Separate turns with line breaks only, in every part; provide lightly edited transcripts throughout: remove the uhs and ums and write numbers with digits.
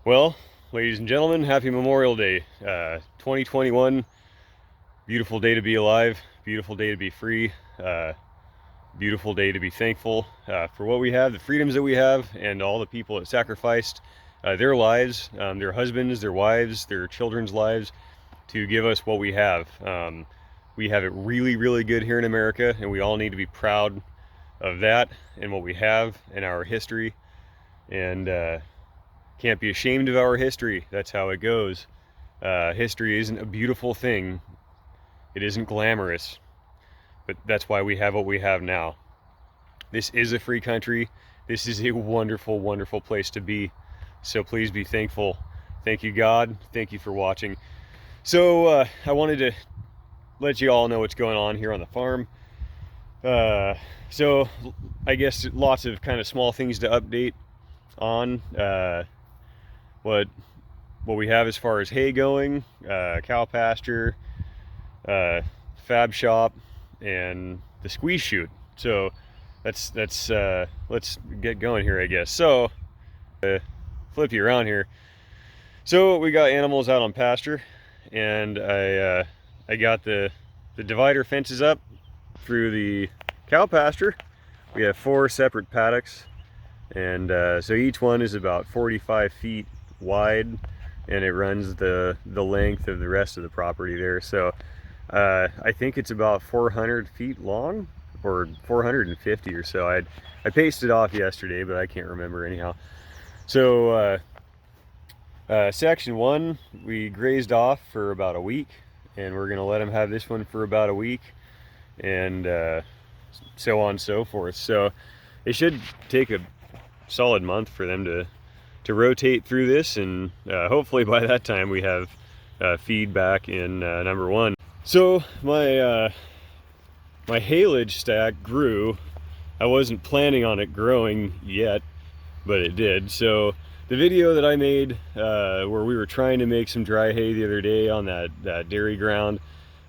Well, ladies and gentlemen, happy Memorial Day. 2021, beautiful day to be alive, beautiful day to be free, beautiful day to be thankful for what we have, the freedoms that we have, and all the people that sacrificed their lives, their husbands, their wives, their children's lives to give us what we have. We have it really, really good here in America, and we all need to be proud of that and what we have in our history. And can't be ashamed of our history. That's how it goes. History isn't a beautiful thing. It isn't glamorous, but that's why we have what we have now. This is a free country. This is a wonderful, wonderful place to be. So please be thankful. Thank you, God. Thank you for watching. So I wanted to let you all know what's going on here on the farm. So I guess lots of kind of small things to update on. What we have as far as hay going, cow pasture, fab shop, and the squeeze chute. So let's get going here, I guess. So flip you around here. So we got animals out on pasture, and I got the divider fences up through the cow pasture. We have 4 separate paddocks, and so each one is about 45 feet wide, and it runs the length of the rest of the property there. So I think it's about 400 feet long, or 450 or so. I paced it off yesterday, but I can't remember anyhow. So section 1 we grazed off for about a week, and we're gonna let them have this one for about a week, and so on and so forth. So it should take a solid month for them to rotate through this, and hopefully by that time we have feedback in number 1. So my haylage stack grew. I wasn't planning on it growing yet, but it did. So the video that I made where we were trying to make some dry hay the other day on that dairy ground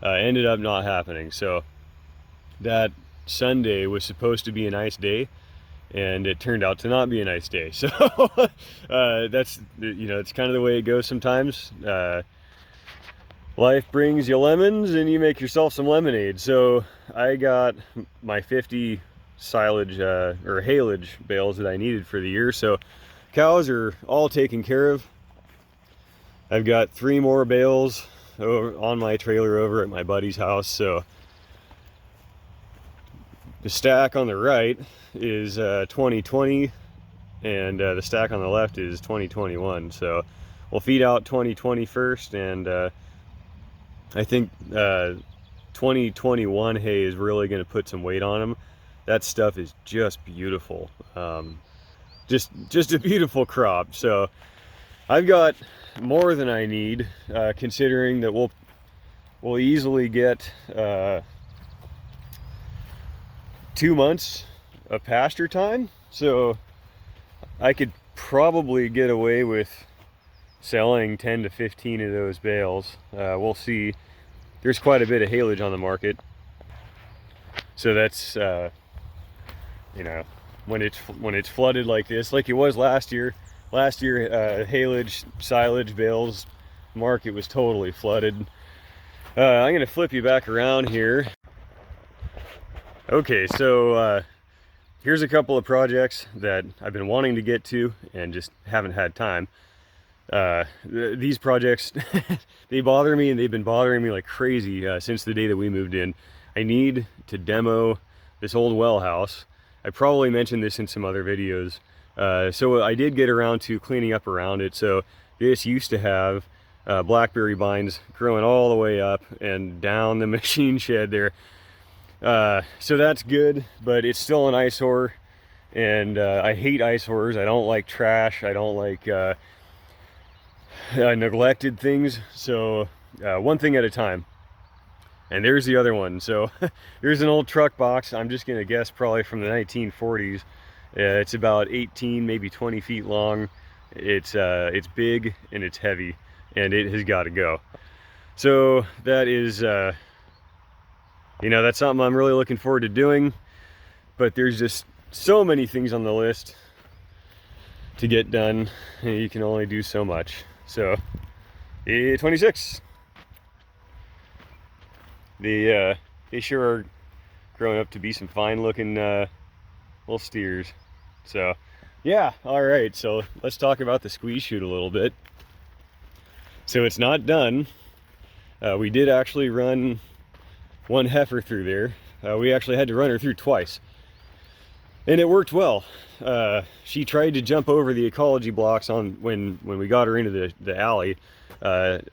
ended up not happening. So that Sunday was supposed to be a nice day, and it turned out to not be a nice day. So that's, you know, it's kind of the way it goes sometimes. Life brings you lemons, and you make yourself some lemonade. So I got my 50 silage or haylage bales that I needed for the year. So cows are all taken care of. I've got 3 more bales on my trailer over at my buddy's house. So the stack on the right is 2020, and the stack on the left is 2021. So we'll feed out 2020 first, and I think 2021 hay is really going to put some weight on them. That stuff is just beautiful, just a beautiful crop. So I've got more than I need, considering that we'll easily get 2 months of pasture time. So I could probably get away with selling 10 to 15 of those bales. We'll see. There's quite a bit of haylage on the market, so that's you know, when it's flooded like this, like it was last year. Haylage silage bales market was totally flooded. I'm gonna flip you back around here. Okay, so here's a couple of projects that I've been wanting to get to and just haven't had time. These projects, they bother me, and they've been bothering me like crazy since the day that we moved in. I need to demo this old well house. I probably mentioned this in some other videos. So I did get around to cleaning up around it. So this used to have blackberry vines growing all the way up and down the machine shed there. So that's good, but it's still an eyesore, and I hate eyesores. I don't like trash. I don't like neglected things. So one thing at a time. And there's the other one. So there's an old truck box. I'm just gonna guess probably from the 1940s. It's about 18, maybe 20 feet long. It's big and it's heavy, and it has got to go. So that is you know, that's something I'm really looking forward to doing, but there's just so many things on the list to get done, and you can only do so much. So, A26. They sure are growing up to be some fine looking little steers. So, yeah, all right, so let's talk about the squeeze chute a little bit. So it's not done. We did actually run one heifer through there. We actually had to run her through twice, and it worked well. She tried to jump over the ecology blocks when we got her into the alley.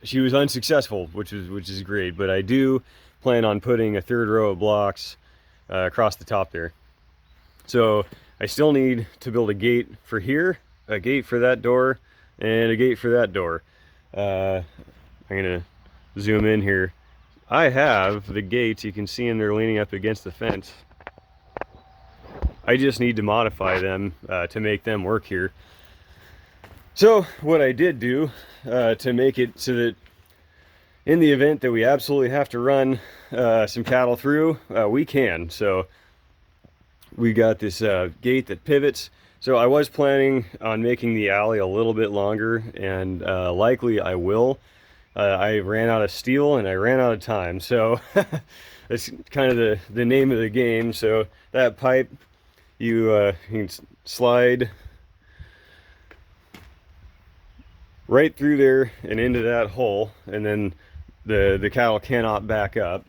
She was unsuccessful, which is great, but I do plan on putting a third row of blocks across the top there. So I still need to build a gate for here, a gate for that door, and a gate for that door. I'm gonna zoom in here. I have the gates, you can see them, they're leaning up against the fence. I just need to modify them to make them work here. So what I did do to make it so that in the event that we absolutely have to run some cattle through, we can. So we got this gate that pivots. So I was planning on making the alley a little bit longer, and likely I will. I ran out of steel and I ran out of time. So that's kind of the name of the game. So that pipe, you can slide right through there and into that hole, and then the cattle cannot back up.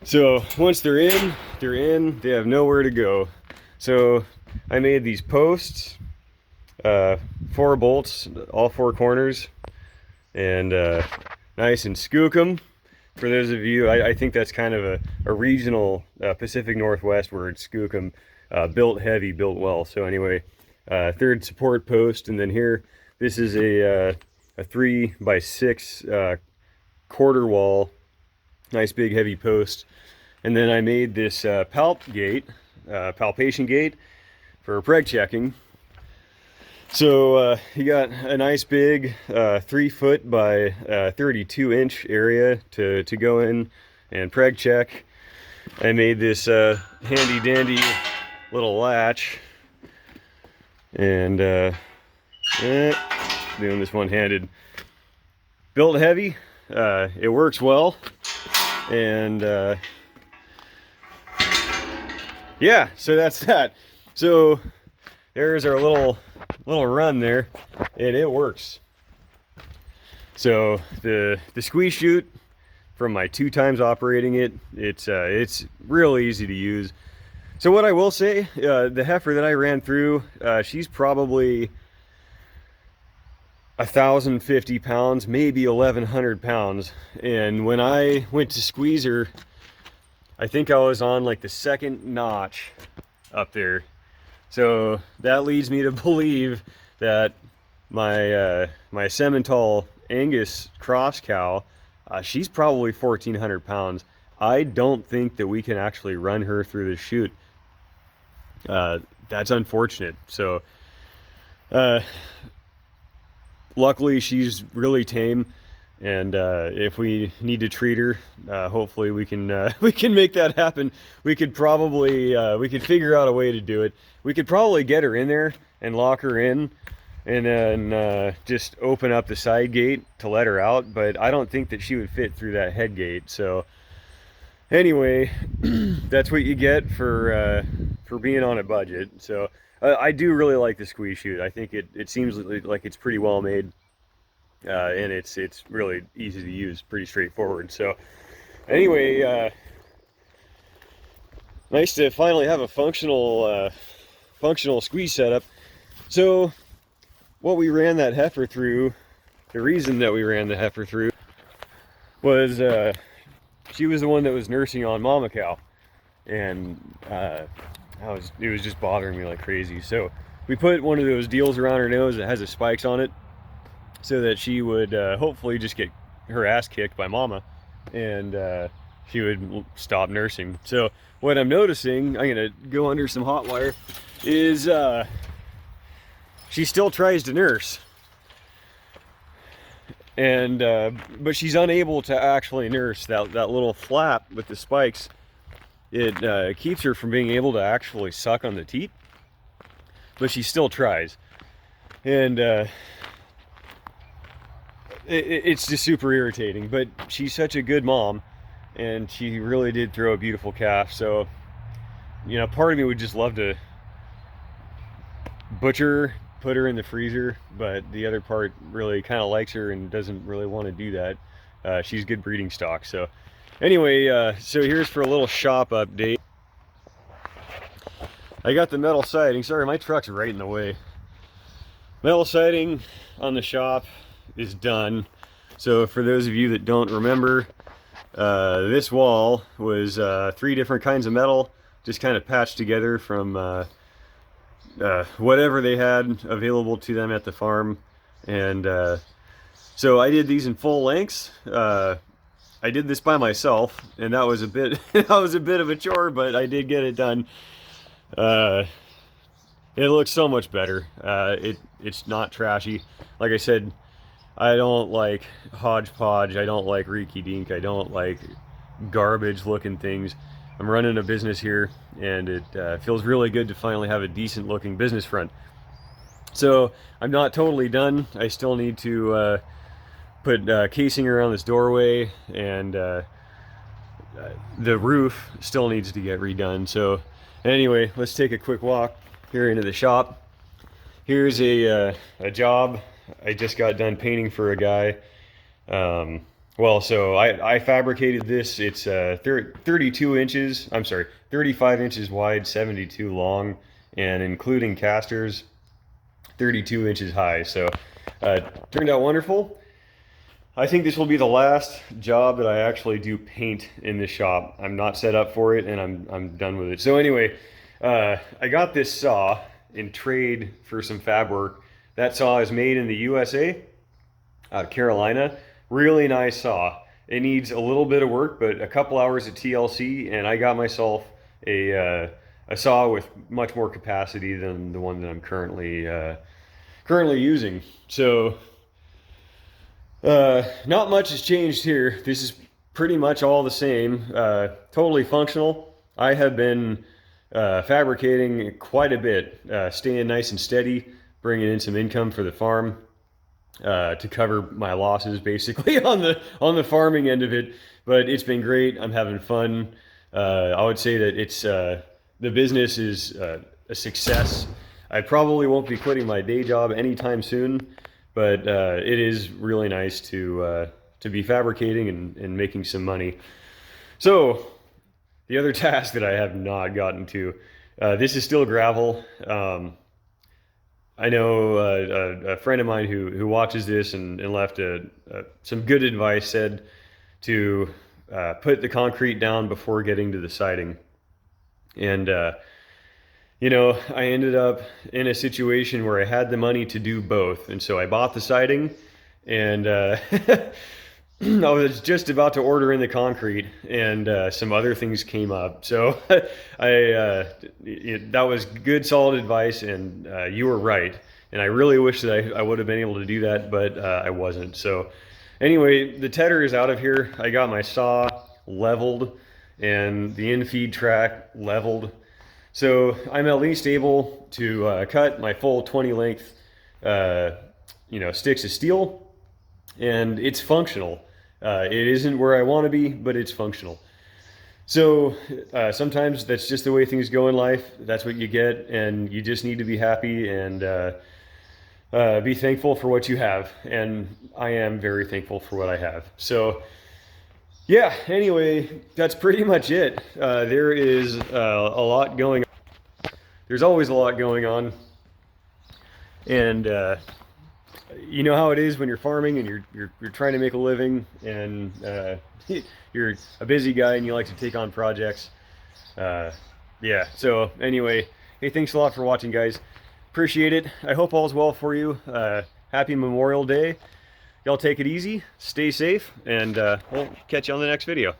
So once they're in, they have nowhere to go. So I made these posts, 4 bolts, all 4 corners, and nice and skookum. For those of you, I think that's kind of a regional Pacific Northwest word, skookum, built heavy, built well. So anyway, 3rd support post, and then here, this is a 3x6 quarter wall, nice big heavy post. And then I made this palpation gate for preg checking. So you got a nice big 3 foot by 32 inch area to go in and preg check. I made this handy dandy little latch, and doing this one-handed. Built heavy, it works well, and yeah, so that's that. So there's our little run there, and it works. So the squeeze chute, from my 2 times operating it, it's real easy to use. So what I will say, the heifer that I ran through, she's probably 1,050 pounds, maybe 1,100 pounds. And when I went to squeeze her, I think I was on like the 2nd notch up there. So that leads me to believe that my my Simmental Angus cross cow, she's probably 1,400 pounds. I don't think that we can actually run her through the chute. That's unfortunate. So luckily she's really tame, and if we need to treat her, hopefully we can make that happen. We could probably we could figure out a way to do it. We could probably get her in there and lock her in, and then just open up the side gate to let her out, but I don't think that she would fit through that head gate. So anyway, that's what you get for being on a budget. So I do really like the squeeze chute. I think it seems like it's pretty well made, and it's really easy to use, pretty straightforward. So anyway, nice to finally have a functional squeeze setup. So what we ran that heifer through, the reason that we ran the heifer through was she was the one that was nursing on mama cow, and it was just bothering me like crazy. So we put one of those deals around her nose that has the spikes on it, so that she would hopefully just get her ass kicked by mama, and she would stop nursing. So what I'm noticing, I'm gonna go under some hot wire, is she still tries to nurse, and but she's unable to actually nurse. That little flap with the spikes, it keeps her from being able to actually suck on the teat, but she still tries. And it's just super irritating, but she's such a good mom, and she really did throw a beautiful calf. So, you know, part of me would just love to butcher her, put her in the freezer, but the other part really kind of likes her and doesn't really want to do that. She's good breeding stock. So anyway, so here's for a little shop update. I got the metal siding. Sorry, my truck's right in the way. Metal siding on the shop is done. So for those of you that don't remember, this wall was 3 different kinds of metal, just kind of patched together from whatever they had available to them at the farm. And so I did these in full lengths. I did this by myself, and that was a bit that was a bit of a chore, but I did get it done. It looks so much better. It's not trashy. Like I said, I don't like hodgepodge. I don't like reeky dink. I don't like garbage looking things. I'm running a business here, and it feels really good to finally have a decent looking business front. So I'm not totally done. I still need to put casing around this doorway, and the roof still needs to get redone. So anyway, let's take a quick walk here into the shop. Here's a job I just got done painting for a guy. Well, so I fabricated this. It's 32 inches, I'm sorry, 35 inches wide, 72 long, and including casters, 32 inches high. So turned out wonderful. I think this will be the last job that I actually do paint in this shop. I'm not set up for it, and I'm done with it. So anyway, I got this saw in trade for some fab work. That saw is made in the USA, out of Carolina. Really nice saw. It needs a little bit of work, but a couple hours of TLC, and I got myself a saw with much more capacity than the one that I'm currently using. So not much has changed here. This is pretty much all the same. Totally functional. I have been fabricating quite a bit, staying nice and steady, bringing in some income for the farm to cover my losses, basically on the farming end of it. But it's been great. I'm having fun. I would say that it's the business is a success. I probably won't be quitting my day job anytime soon, but it is really nice to be fabricating and making some money. So the other task that I have not gotten to, this is still gravel. I know a friend of mine who watches this and left some good advice, said to put the concrete down before getting to the siding. And you know, I ended up in a situation where I had the money to do both. And so I bought the siding, and I was just about to order in the concrete, and some other things came up. So that was good, solid advice, and you were right. And I really wish that I would have been able to do that, but I wasn't. So anyway, the tedder is out of here. I got my saw leveled and the in-feed track leveled. So I'm at least able to cut my full 20 length sticks of steel, and it's functional. It isn't where I want to be, but it's functional. So sometimes that's just the way things go in life. That's what you get, and you just need to be happy and be thankful for what you have. And I am very thankful for what I have. So yeah, anyway, that's pretty much it. There is a lot going on. There's always a lot going on. And you know how it is when you're farming and you're trying to make a living, and you're a busy guy and you like to take on projects. Yeah, so anyway, hey, thanks a lot for watching, guys. Appreciate it. I hope all's well for you. Happy Memorial Day. Y'all take it easy, stay safe, and we'll catch you on the next video.